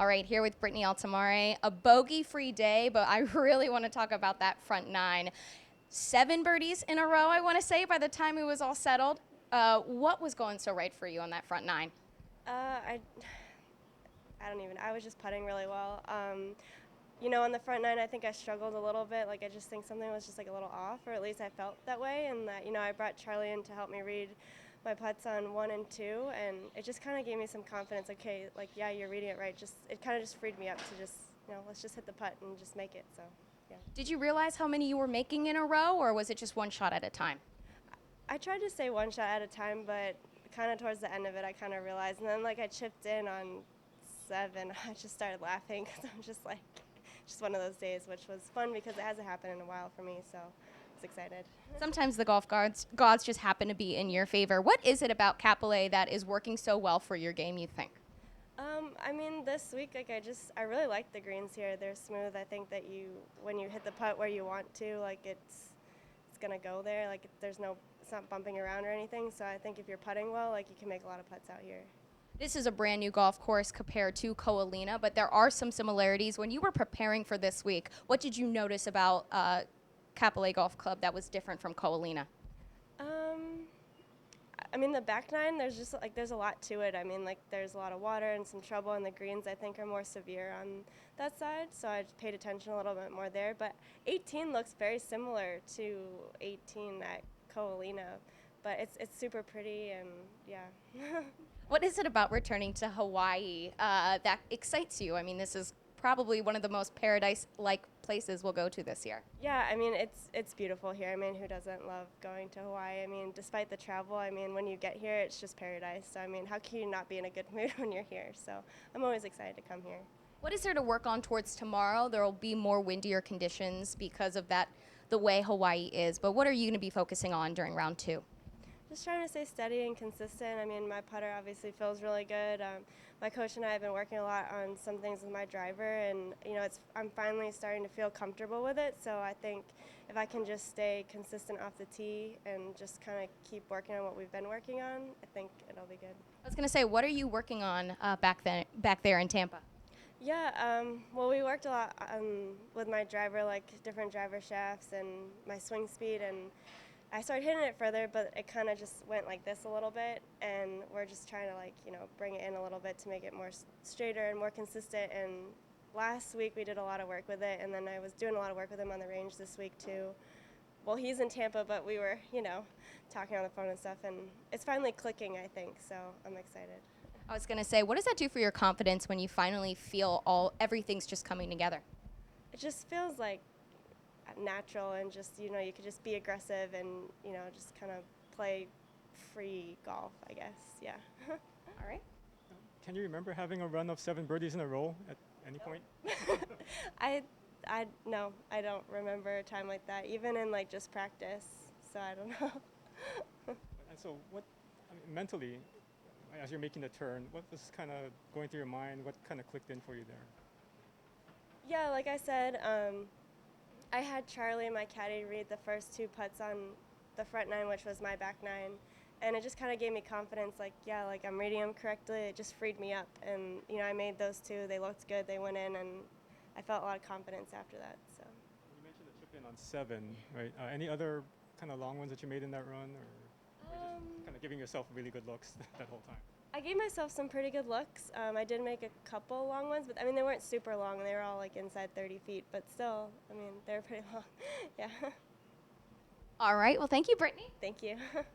All right, here with Brittany Altomare, a bogey-free day, but I really want to talk about that front nine. 7 birdies in a row, I want to say, by the time it was all settled. What was going so right for you on that front nine? I don't even. I was just putting really well. On the front nine, I think I struggled a little bit. Like I just think something was just like a little off, or at least I felt that way. And that I brought Charlie in to help me read my putts on one and two, and it just kind of gave me some confidence. Okay, like yeah, you're reading it right. Just it kind of just freed me up to just let's just hit the putt and just make it. So yeah. Did you realize how many you were making in a row, or was it just one shot at a time? I tried to say one shot at a time, but kind of towards the end of it, I kind of realized. And then, like, I chipped in on seven. I just started laughing because I'm just like, just one of those days, which was fun because it hasn't happened in a while for me. So I was excited. Sometimes the gods just happen to be in your favor. What is it about Kapolei that is working so well for your game, you think? This week, like, I really like the greens here. They're smooth. I think that when you hit the putt where you want to, like, it's gonna go there. Like, it's not bumping around or anything. So I think if you're putting well, like, you can make a lot of putts out here. This is a brand new golf course compared to Coalina, but there are some similarities. When you were preparing for this week, what did you notice about Kapolei Golf Club that was different from Coalina? Um, the back nine, there's a lot to it. Like there's a lot of water and some trouble, and the greens I think are more severe on that side. So I just paid attention a little bit more there. But 18 looks very similar to 18 at Coalina, but it's super pretty and yeah. What is it about returning to Hawaii that excites you? I mean, this is probably one of the most paradise-like places we'll go to this year. Yeah, it's beautiful here. Who doesn't love going to Hawaii? Despite the travel, when you get here, it's just paradise. So how can you not be in a good mood when you're here? So I'm always excited to come here. What is there to work on towards tomorrow? There will be more windier conditions because of that, the way Hawaii is. But what are you going to be focusing on during round two? Just trying to stay steady and consistent. My putter obviously feels really good. My coach and I have been working a lot on some things with my driver, and I'm finally starting to feel comfortable with it. So I think if I can just stay consistent off the tee and just kind of keep working on what we've been working on, I think it'll be good. I was going to say, what are you working on back there in Tampa? Yeah, well, we worked a lot with my driver, like different driver shafts and my swing speed, and I started hitting it further, but it kind of just went like this a little bit, and we're just trying to bring it in a little bit to make it more straighter and more consistent. And last week we did a lot of work with it, and then I was doing a lot of work with him on the range this week too. Well, he's in Tampa, but we were, talking on the phone and stuff, and it's finally clicking, I think, so I'm excited. I was going to say, what does that do for your confidence when you finally feel everything's just coming together? It just feels like natural, and just you could just be aggressive and just kind of play free golf, I guess. Yeah. All right. Can you remember having a run of 7 birdies in a row at any point? I no, I don't remember a time like that, even in just practice, so I don't know. And so mentally, as you're making the turn, what was kind of going through your mind? What kind of clicked in for you there? Yeah, like I said, I had Charlie, my caddy, read the first two putts on the front nine, which was my back nine, and it just kind of gave me confidence. I'm reading them correctly. It just freed me up, and I made those two. They looked good. They went in, and I felt a lot of confidence after that. So. You mentioned the chip in on 7, right? Any other kind of long ones that you made in that run, or just kind of giving yourself really good looks that whole time? I gave myself some pretty good looks. I did make a couple long ones, but they weren't super long. They were all inside 30 feet, but still, they were pretty long. Yeah. All right. Well, thank you, Brittany. Thank you.